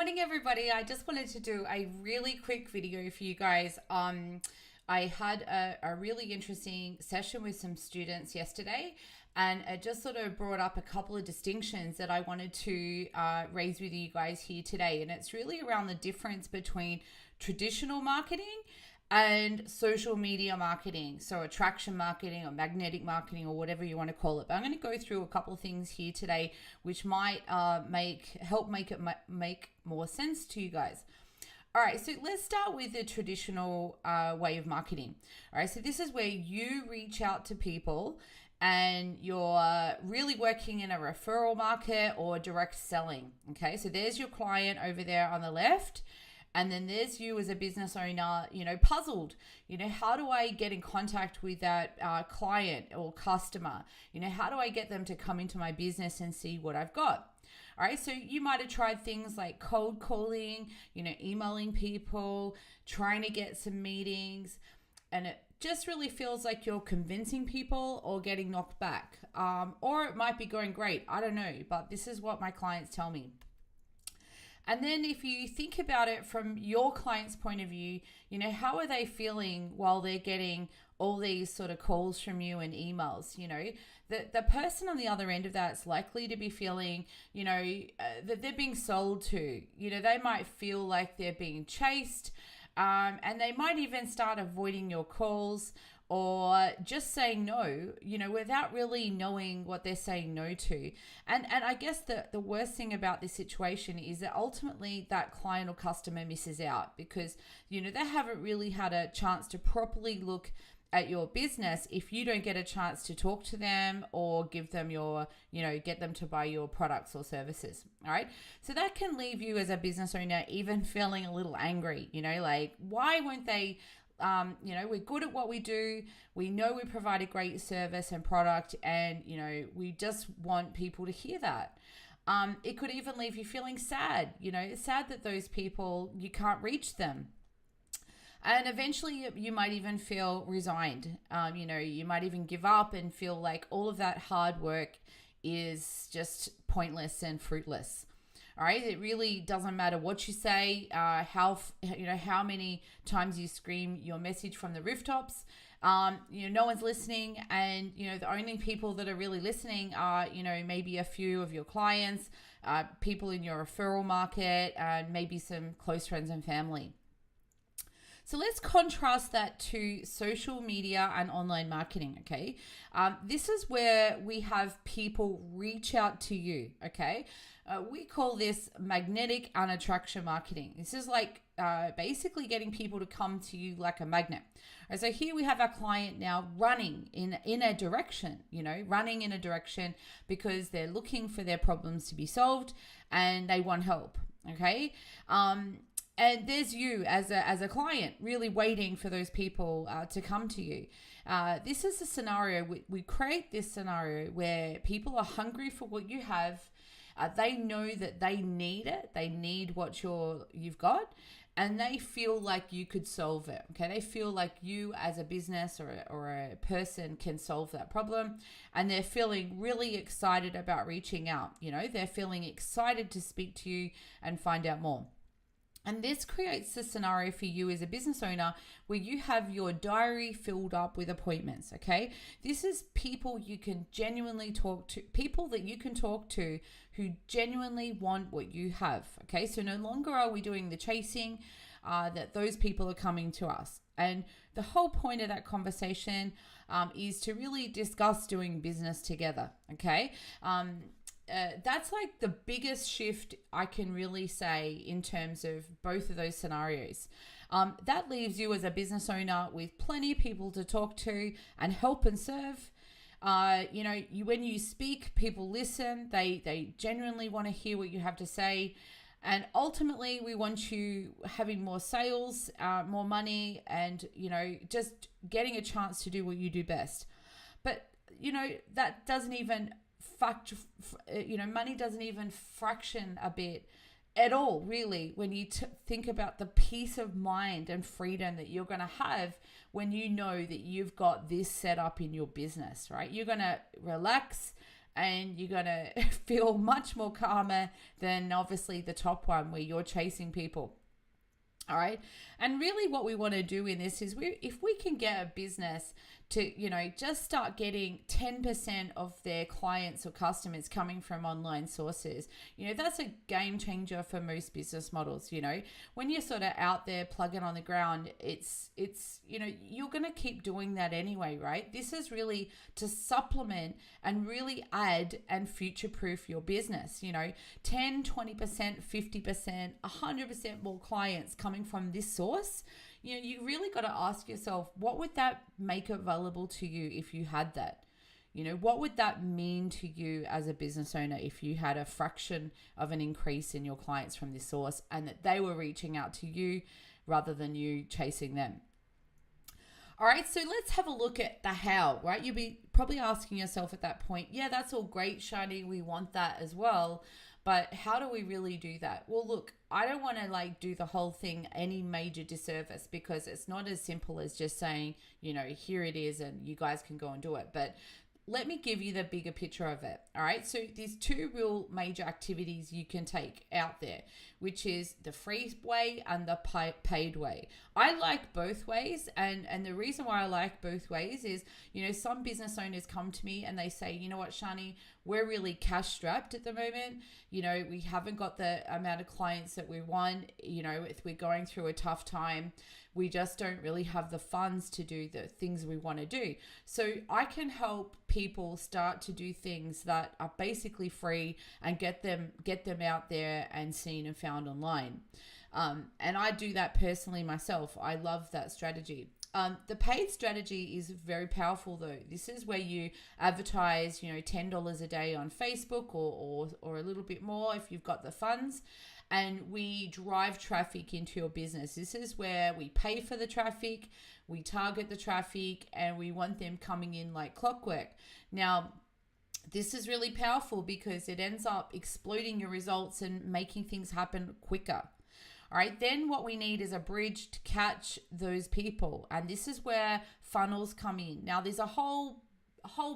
morning, everybody. I just wanted to do a really quick video for you guys. I had a really interesting session with some students yesterday, and it just sort of brought up a couple of distinctions that I wanted to raise with you guys here today. And it's really around the difference between traditional marketing and social media marketing, so attraction marketing or magnetic marketing or whatever you want to call it. But I'm going to go through a couple of things here today which might help make it make more sense to you guys. All right, so let's start with the traditional way of marketing. All right, so this is where you reach out to people and you're really working in a referral market or direct selling. Okay, so there's your client over there on the left. And then there's you as a business owner, puzzled, how do I get in contact with that client or customer? How do I get them to come into my business and see what I've got? All right, so you might have tried things like cold calling, emailing people, trying to get some meetings, and it just really feels like you're convincing people or getting knocked back. Or it might be going great. I don't know, but this is what my clients tell me. And then if you think about it from your client's point of view, how are they feeling while they're getting all these sort of calls from you and emails? The person on the other end of that's likely to be feeling, that they're being sold to. They might feel like they're being chased, and they might even start avoiding your calls or just saying no, without really knowing what they're saying no to. And I guess the worst thing about this situation is that ultimately that client or customer misses out because, they haven't really had a chance to properly look at your business if you don't get a chance to talk to them or give them your, get them to buy your products or services. All right. So that can leave you as a business owner even feeling a little angry, like, why won't they? We're good at what we do. We know we provide a great service and product, and, we just want people to hear that. It could even leave you feeling sad, sad that those people, you can't reach them. And eventually you might even feel resigned. You might even give up and feel like all of that hard work is just pointless and fruitless. All right, it really doesn't matter what you say, how many times you scream your message from the rooftops. No one's listening, and the only people that are really listening are maybe a few of your clients, people in your referral market, and maybe some close friends and family. So let's contrast that to social media and online marketing, okay? This is where we have people reach out to you, okay? We call this magnetic and attraction marketing. This is like basically getting people to come to you like a magnet. Right, so here we have our client now running in a direction, running in a direction because they're looking for their problems to be solved and they want help, okay? And there's you as a client really waiting for those people to come to you. This is a scenario, we create this scenario where people are hungry for what you have. They know that they need it. They need what you've got, and they feel like you could solve it. Okay, they feel like you as a business or a person can solve that problem, and they're feeling really excited about reaching out. They're feeling excited to speak to you and find out more. And this creates a scenario for you as a business owner where you have your diary filled up with appointments, okay? This is people you can genuinely talk to, people that you can talk to who genuinely want what you have, okay? So no longer are we doing the chasing, that those people are coming to us. And the whole point of that conversation is to really discuss doing business together, okay? That's like the biggest shift I can really say in terms of both of those scenarios. That leaves you as a business owner with plenty of people to talk to and help and serve. When you speak, people listen. They genuinely want to hear what you have to say. And ultimately, we want you having more sales, more money, and, just getting a chance to do what you do best. But, that doesn't even money doesn't even fraction a bit at all, really, when you think about the peace of mind and freedom that you're going to have when you know that you've got this set up in your business, right? You're going to relax and you're going to feel much more calmer than obviously the top one where you're chasing people. All right. And really what we want to do in this is if we can get a business to, just start getting 10% of their clients or customers coming from online sources, that's a game changer for most business models. When you're sort of out there plugging on the ground, it's you're going to keep doing that anyway, right? This is really to supplement and really add and future-proof your business, 10, 20%, 50%, 100% more clients coming from this source. You really got to ask yourself, what would that make available to you if you had that? What would that mean to you as a business owner if you had a fraction of an increase in your clients from this source and that they were reaching out to you rather than you chasing them? All right, so let's have a look at the how, right? You'll be probably asking yourself at that point, yeah, that's all great, Sharnee, we want that as well. But how do we really do that? Well, look, I don't want to do the whole thing any major disservice, because it's not as simple as just saying, here it is and you guys can go and do it. But let me give you the bigger picture of it. All right. So there's two real major activities you can take out there, which is the free way and the paid way. I like both ways. And the reason why I like both ways is, some business owners come to me and they say, you know what, Sharnee, we're really cash strapped at the moment. We haven't got the amount of clients that we want. If we're going through a tough time, we just don't really have the funds to do the things we want to do. So I can help people start to do things that are basically free and get them out there and seen and found online. And I do that personally myself. I love that strategy. The paid strategy is very powerful though. This is where you advertise, $10 a day on Facebook or a little bit more if you've got the funds. And we drive traffic into your business. This is where we pay for the traffic, we target the traffic, and we want them coming in like clockwork. Now, this is really powerful because it ends up exploding your results and making things happen quicker. All right, then what we need is a bridge to catch those people. And this is where funnels come in. Now, there's a whole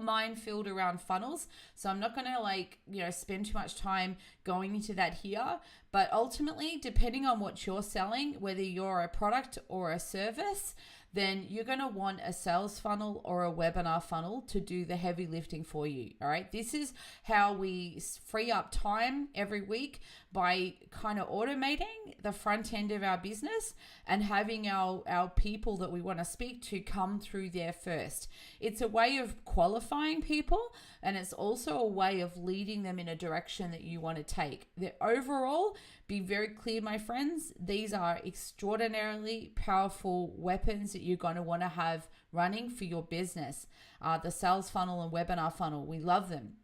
minefield around funnels. So I'm not going to spend too much time going into that here. But ultimately, depending on what you're selling, whether you're a product or a service, then you're going to want a sales funnel or a webinar funnel to do the heavy lifting for you. All right. This is how we free up time every week by kind of automating the front end of our business and having our people that we want to speak to come through there first. It's a way of qualifying people, and it's also a way of leading them in a direction that you want to take. Overall, be very clear, my friends, these are extraordinarily powerful weapons that you're going to want to have running for your business. The sales funnel and webinar funnel, we love them.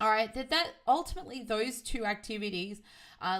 All right, that ultimately those two activities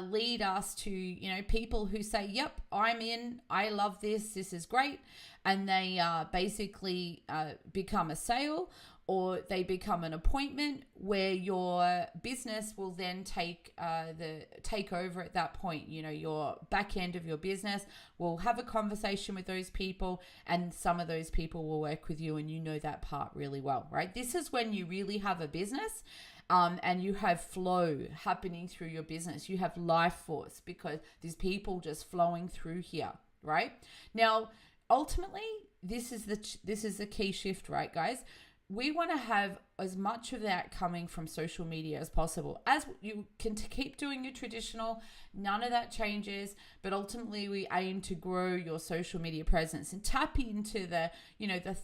lead us to, people who say, yep, I'm in, I love this is great. And they basically become a sale, or they become an appointment where your business will then take over at that point. Your back end of your business will have a conversation with those people, and some of those people will work with you, and that part really well, right? This is when you really have a business. And you have flow happening through your business. You have life force because there's people just flowing through here, right? Now, ultimately, this is the key shift, right, guys? We want to have as much of that coming from social media as possible. As you can keep doing your traditional, none of that changes, but ultimately we aim to grow your social media presence and tap into the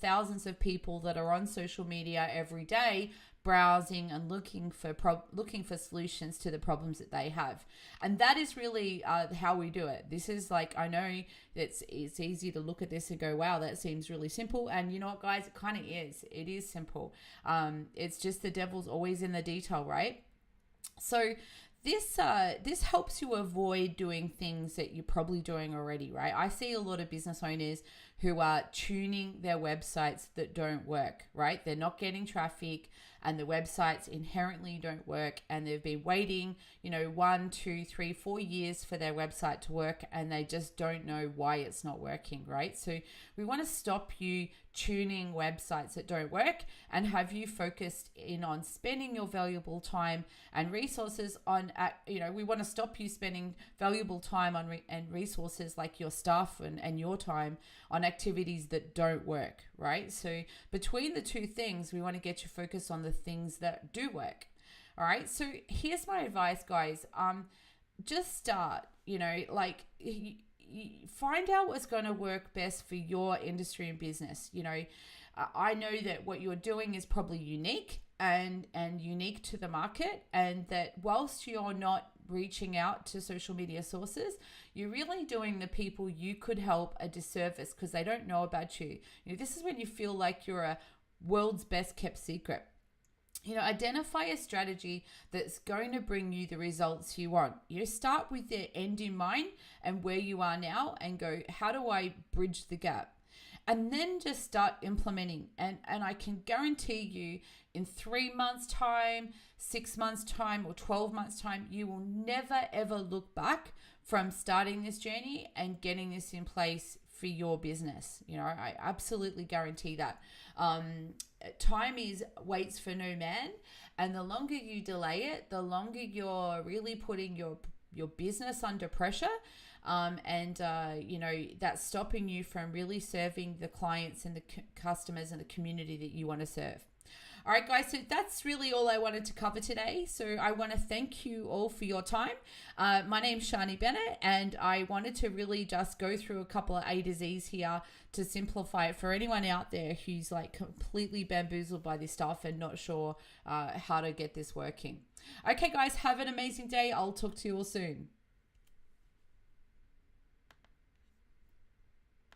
thousands of people that are on social media every day, browsing and looking for solutions to the problems that they have. And that is really how we do it. This is I know it's easy to look at this and go, wow, that seems really simple. And you know what, guys, it kind of is. It is simple. It's just the devil's always in the detail, right? So this helps you avoid doing things that you're probably doing already, right? I see a lot of business owners who are tuning their websites that don't work, right? They're not getting traffic, and the websites inherently don't work, and they've been waiting, 1, 2, 3, 4 years for their website to work, and they just don't know why it's not working, right? So we want to stop you tuning websites that don't work and have you focused in on spending your valuable time and resources on, we want to stop you spending valuable time on and resources like your staff and your time on activities that don't work, right? So between the two things, we want to get you focused on the things that do work. All right. So here's my advice, guys. Just start, find out what's going to work best for your industry and business. I know that what you're doing is probably unique and unique to the market, and that whilst you're not reaching out to social media sources, you're really doing the people you could help a disservice because they don't know about you. This is when you feel like you're a world's best kept secret. Identify a strategy that's going to bring you the results you want. Start with the end in mind and where you are now and go, how do I bridge the gap? And then just start implementing. And I can guarantee you in 3 months' time, 6 months' time, or 12 months' time, you will never, ever look back from starting this journey and getting this in place for your business. I absolutely guarantee that. Time waits for no man, and the longer you delay it, the longer you're really putting your business under pressure, and that's stopping you from really serving the clients and the customers and the community that you want to serve. All right, guys, so that's really all I wanted to cover today. So I want to thank you all for your time. My name's Sharnee Bennett, and I wanted to really just go through a couple of A to Z's here to simplify it for anyone out there who's like completely bamboozled by this stuff and not sure how to get this working. Okay, guys, have an amazing day. I'll talk to you all soon.